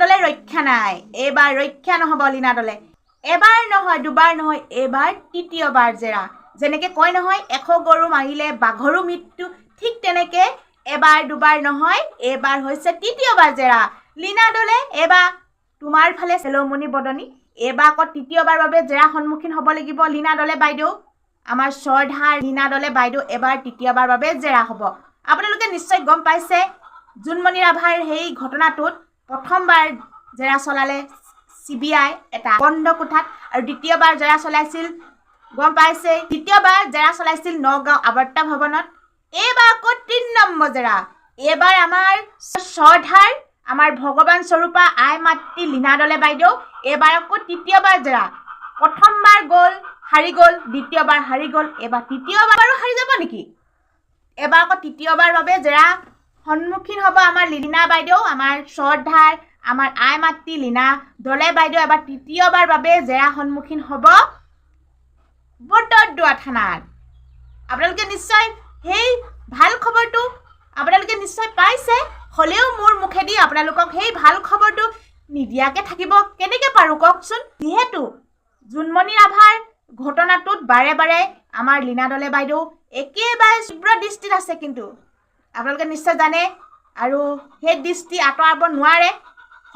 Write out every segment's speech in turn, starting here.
দলে ৰক্ষা নাই এবাৰ ৰক্ষা নহব লীনা দলে এবাৰ নহয় দুবাৰ নহয় এবাৰ তৃতীয়বাৰ জেৰা যেনেকে কয় নহয় 100 গৰু মাৰিলে বাঘৰো মৃত্যু ঠিক তেনেকে এবাৰ দুবাৰ নহয় এবাৰ হৈছে তৃতীয়বাৰ জেৰা লীনা দলে এবাৰ তোমাৰ ফালে চেলমনি বদনি এবাৰ আকৌ তৃতীয়বাৰ বাবে জেৰা সন্মুখীন হ'ব লাগিব লীনা দলে বাইদেউ আমাৰ শ্ৰদ্ধাৰ লীনা দলে বাইদেউ এবাৰ তৃতীয়বাৰ বাবে জেৰা হ'ব আপোনালোকে নিশ্চয় গম পাইছে জোনমণি ৰাভাৰ সেই ঘটনাটোত প্ৰথমবাৰ জেৰা চলালে CBI এটা বন্ধ কোঠাত আৰু দ্বিতীয়বাৰ জেৰা চলাইছিল গম পাইছে তৃতীয়বাৰ জেৰা চলাইছিল নগাঁও আৱৰ্তা ভৱনত এইবাৰ আকৌ 3 নম্বৰ জেৰা এইবাৰ আমাৰ শ্ৰদ্ধাৰ আমাৰ ভগৱান স্বৰূপা আই মাতৃ লীনা দলে বাইদেউ এইবাৰ আকৌ তৃতীয়বাৰ জেৰা প্ৰথমবাৰ গ'ল হাৰি গ'ল দ্বিতীয়বাৰ হাৰি গ'ল এবাৰ তৃতীয়বাৰো হাৰি যাব নেকি এবাৰ আকৌ তৃতীয়বাৰ বাবে জেৰা সন্মুখীন হ'ব আমাৰ লীনা বাইদেউ আমাৰ শ্ৰদ্ধাৰ আমাৰ আই মাতৃ লীনা দলে বাইদেউ এবাৰ তৃতীয়বাৰ বাবে জেৰা সন্মুখীন হ'ব বটদ্ৰৱা থানাত আপোনালোকে নিশ্চয় সেই ভাল খবৰটো আপোনালোকে নিশ্চয় পাইছে হলেও মোৰ মুখেদি আপোনালোকক সেই ভাল খবৰটো নিদিয়াকে থাকিব কেনেকে পাৰো কওকচোন যিহেতু জোনমণি ৰাভাৰ ঘটনাটোত বাৰে বাৰে আমাৰ লীনা দলে বাইদেউ একেবাৰে তীব্ৰ দৃষ্টিত আছে কিন্তু আপোনালোকে নিশ্চয় জানে আৰু সেই দৃষ্টি আঁতৰাব নোৱাৰে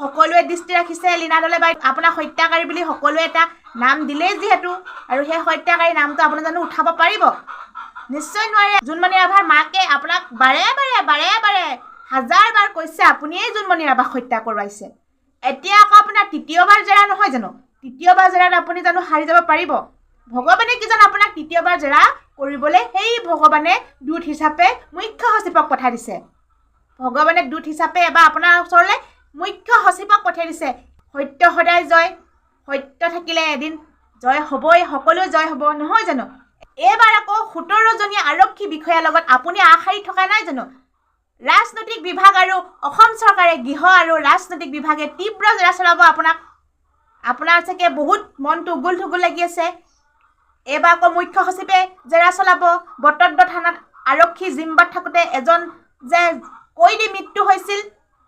সকলোৱে দৃষ্টি ৰাখিছে লীনা দলে বাইদেউ আপোনাক হত্যাকাৰী বুলি সকলোৱে এটা নাম দিলেই যিহেতু আৰু সেই হত্যাকাৰী নামটো আপুনি জানো উঠাব পাৰিব নিশ্চয় নোৱাৰে জোনমণি ৰাভাৰ মাকে আপোনাক বাৰে বাৰে হাজাৰবাৰ কৈছে আপুনিয়ে জোনমণি ৰাভাক হত্যা কৰোৱাইছে এতিয়া আকৌ আপোনাৰ তৃতীয়বাৰ জেৰা নহয় জানো তৃতীয়বাৰ জেৰাত আপুনি জানো হাৰি যাব পাৰিব ভগৱানে কি জানো আপোনাক তৃতীয়বাৰ জেৰা কৰিবলৈ সেই ভগৱানে দূত হিচাপে মুখ্য সচিবক পঠাই দিছে ভগৱানে দূত হিচাপে এবাৰ আপোনাৰ ওচৰলৈ মুখ্য সচিবক পঠাই দিছে সত্য সদায় জয় সত্য থাকিলে এদিন জয় হ'বই সকলোৱে জয় হ'ব নহয় জানো এইবাৰ আকৌ 17জনীয়া আৰক্ষী বিষয়াৰ লগত আপুনি আশাৰি থকা নাই জানো ৰাজনৈতিক বিভাগ আৰু অসম চৰকাৰে গৃহ আৰু ৰাজনৈতিক বিভাগে তীব্ৰ জেৰা চলাব আপোনাৰ চাগে বহুত মনটো উগুল থুগুল লাগি আছে এইবাৰ আকৌ মুখ্য সচিবে জেৰা চলাব বটদ্ৰৱা থানাত আৰক্ষী জিম্বাত থাকোঁতে এজন যে কৈদী মৃত্যু হৈছিল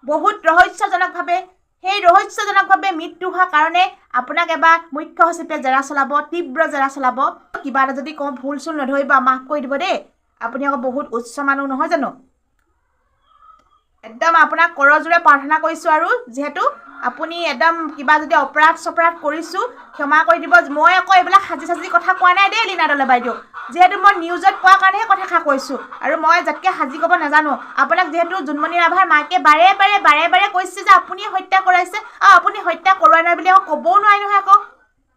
বহুত ৰহস্যজনকভাৱে সেই ৰহস্যজনকভাৱে মৃত্যু হোৱাৰ কাৰণে আপোনাক এবাৰ মুখ্য সচিবে জেৰা চলাব তীব্ৰ জেৰা চলাব কিবা এটা যদি কওঁ ভুল চুল নধৰিব মাফ কৰি দিব দেই আপুনি আকৌ বহুত উচ্চ মানুহ নহয় জানো একদম আপোনাক কৰজোৰে প্ৰাৰ্থনা কৰিছোঁ আৰু যিহেতু আপুনি একদম কিবা যদি অপৰাধ কৰিছোঁ ক্ষমা কৰি দিব মই আকৌ এইবিলাক সাজি কথা কোৱা নাই দেই লীনা দলে বাইদেউ যিহেতু মই নিউজত পোৱাৰ কাৰণেহে কথাষাৰ কৈছোঁ আৰু মই যাতকৈ সাজি ক'ব নাজানো আপোনাক যিহেতু জোনমণি ৰাভাৰ মাকে বাৰে বাৰে কৈছে যে আপুনিয়ে হত্যা কৰাইছে আৰু আপুনি হত্যা কৰোৱা নাই বুলি আকৌ ক'বও নোৱাৰে নহয় আকৌ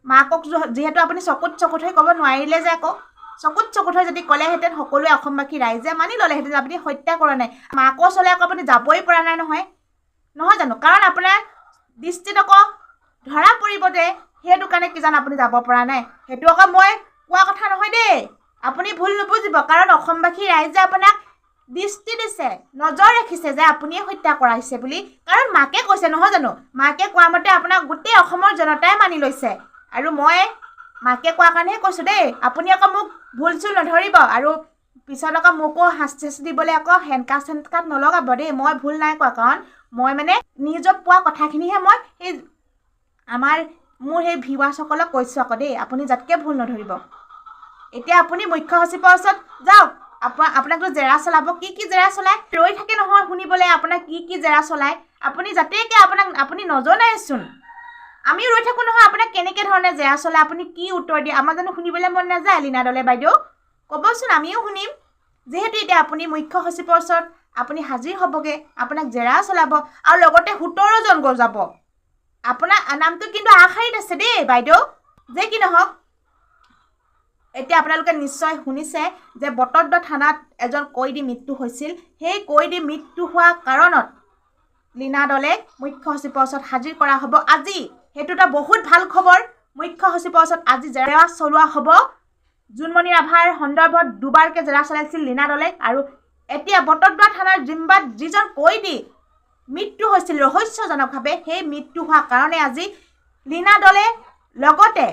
মাকক যিহেতু আপুনি চকুত হৈ ক'ব নোৱাৰিলে যে আকৌ চকুত হৈ যদি ক'লেহেঁতেন সকলোৱে অসমবাসী ৰাইজে মানি ল'লেহেঁতেন যে আপুনি হত্যা কৰা নাই মাকৰ ওচৰলৈ আকৌ আপুনি যাবই পৰা নাই নহয় জানো কাৰণ আপোনাৰ দৃষ্টিত আকৌ ধৰা পৰিব দে সেইটো কাৰণে কি জানো আপুনি যাব পৰা নাই সেইটো আকৌ মই কোৱা কথা নহয় দেই আপুনি ভুল নুবুজিব কাৰণ অসমবাসী ৰাইজে আপোনাক দৃষ্টি দিছে নজৰ ৰাখিছে যে আপুনিয়ে হত্যা কৰাইছে বুলি কাৰণ মাকে কৈছে নহয় জানো মাকে কোৱা মতে আপোনাক গোটেই অসমৰ জনতাই মানি লৈছে আৰু মই মাকে কোৱা কাৰণেহে কৈছোঁ দেই আপুনি আকৌ মোক ভুল চুল নধৰিব আৰু পিছত আকৌ মোকো শাস্তি দিবলৈ আকৌ হেণ্ডকাফ নলগাব দেই মই ভুল নাই কোৱা কাৰণ মই মানে নিউজত পোৱা কথাখিনিহে মই সেই মোৰ সেই ভিউৱাৰ্ছসকলক কৈছোঁ আকৌ দেই আপুনি যাতকৈ ভুল নধৰিব এতিয়া আপুনি মুখ্য সচিবৰ ওচৰত যাওক আপোনাকতো জেৰা চলাব কি জেৰা চলায় ৰৈ থাকে নহয় শুনিবলৈ আপোনাক কি জেৰা চলায় আপুনি যাতেকৈ আপুনি নজনাইচোন আমিও ৰৈ থাকোঁ নহয় আপোনাক কেনেকৈ ধৰণে জেৰা চলায় আপুনি কি উত্তৰ দিয়ে আমাৰ জানো শুনিবলৈ মন নাযায় লীনা দলে বাইদেউ ক'বচোন আমিও শুনিম যিহেতু এতিয়া আপুনি মুখ্য সচিবৰ ওচৰত আপুনি হাজিৰ হ'বগৈ আপোনাক জেৰা চলাব আৰু লগতে 17জন গৈ যাব আপোনাৰ নামটো কিন্তু আশাৰীত আছে দেই বাইদেউ যে কি নহওক এতিয়া আপোনালোকে নিশ্চয় শুনিছে যে বটদ্ৰৱা থানাত এজন কৈদী মৃত্যু হৈছিল সেই কৈদী মৃত্যু হোৱা কাৰণত লীনা দলে মুখ্য সচিবৰ ওচৰত হাজিৰ কৰা হ'ব আজি সেইটো এটা বহুত ভাল খবৰ মুখ্য সচিবৰ ওচৰত আজি জেৰা চলোৱা হ'ব জোনমণি ৰাভাৰ সন্দৰ্ভত দুবাৰকৈ জেৰা চলাইছিল লীনা দলে আৰু এতিয়া বটদ্ৰৱা থানাৰ জিম্বাত যিজন কৈদী মৃত্যু হৈছিল ৰহস্যজনকভাৱে সেই মৃত্যু হোৱাৰ কাৰণে আজি লীনা দলে লগতে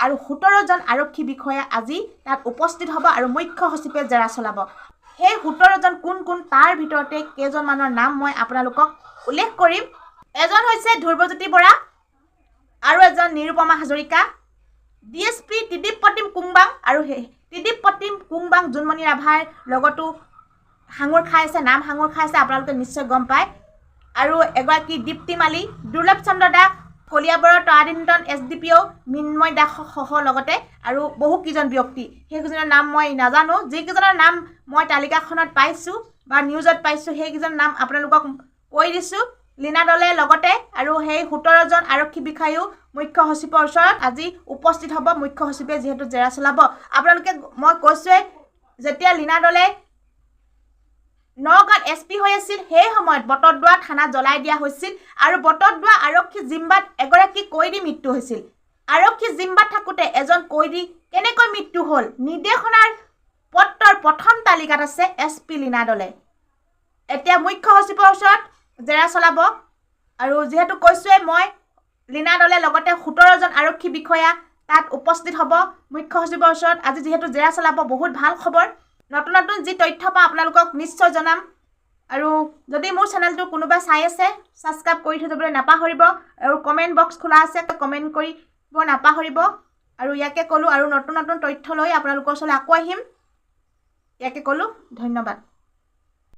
আৰু 17জন আৰক্ষী বিষয়া আজি তাত উপস্থিত হ'ব আৰু মুখ্য সচিবে জেৰা চলাব সেই 17জন কোন তাৰ ভিতৰতে কেইজনমানৰ নাম মই আপোনালোকক উল্লেখ কৰিম এজন হৈছে ধ্ৰুৱজ্যোতি বৰা আৰু এজন নিৰুপমা হাজৰিকা, DSP ত্ৰিদীপ প্ৰতিম কুংবাং আৰু ত্ৰিদীপ প্ৰতিম কুংবাং জোনমণি ৰাভাৰ লগতো সাঙুৰ খাই আছে, নাম সাঙুৰ খাই আছে, আপোনালোকে নিশ্চয় গম পায়। আৰু এগৰাকী দীপ্তি মালী, দুৰ্লভ চন্দ্ৰ দাস, কলিয়াবৰৰ তৰাদিন্তন SDPO মৃন্ময় দাসসহ লগতে আৰু বহুকেইজন ব্যক্তি, সেইকেইজনৰ নাম মই নাজানো। যিকেইজনৰ নাম মই তালিকাখনত পাইছোঁ বা নিউজত পাইছোঁ সেইকেইজন নাম আপোনালোকক কৈ দিছোঁ। লীনা দলে লগতে আৰু সেই 17জন আৰক্ষী বিষয়াও মুখ্য সচিবৰ ওচৰত আজি উপস্থিত হ'ব। মুখ্য সচিবে যিহেতু জেৰা চলাব, আপোনালোকে মই কৈছোঁৱে, যেতিয়া লীনা দলে নগাঁৱত SP হৈ আছিল সেই সময়ত বটদ্ৰৱা থানা জ্বলাই দিয়া হৈছিল আৰু বটদ্ৰৱা আৰক্ষী জিম্বাত এগৰাকী কয়দী মৃত্যু হৈছিল। আৰক্ষী জিম্বাত থাকোঁতে এজন কয়দী কেনেকৈ মৃত্যু হ'ল, নিৰ্দেশনাৰ পত্ৰৰ প্ৰথম তালিকাত আছে SP লীনা দলে। এতিয়া মুখ্য সচিবৰ ওচৰত জেৰা চলাব আৰু যিহেতু কৈছোঁৱে মই, লীনা দলে লগতে 17জন আৰক্ষী বিষয়া তাত উপস্থিত হ'ব মুখ্য সচিবৰ ওচৰত আজি যিহেতু জেৰা চলাব। বহুত ভাল খবৰ, নতুন নতুন যি তথ্য পাওঁ আপোনালোকক নিশ্চয় জনাম। আৰু যদি মোৰ চেনেলটো কোনোবা চাই আছে, ছাবস্ক্ৰাইব কৰি থৈ যাবলৈ নাপাহৰিব আৰু কমেণ্ট বক্স খোলা আছে, কমেণ্ট কৰিব নাপাহৰিব। আৰু ইয়াকে ক'লোঁ, আৰু নতুন নতুন তথ্য লৈ আপোনালোকৰ ওচৰলৈ আকৌ আহিম। ইয়াকে ক'লোঁ, ধন্যবাদ।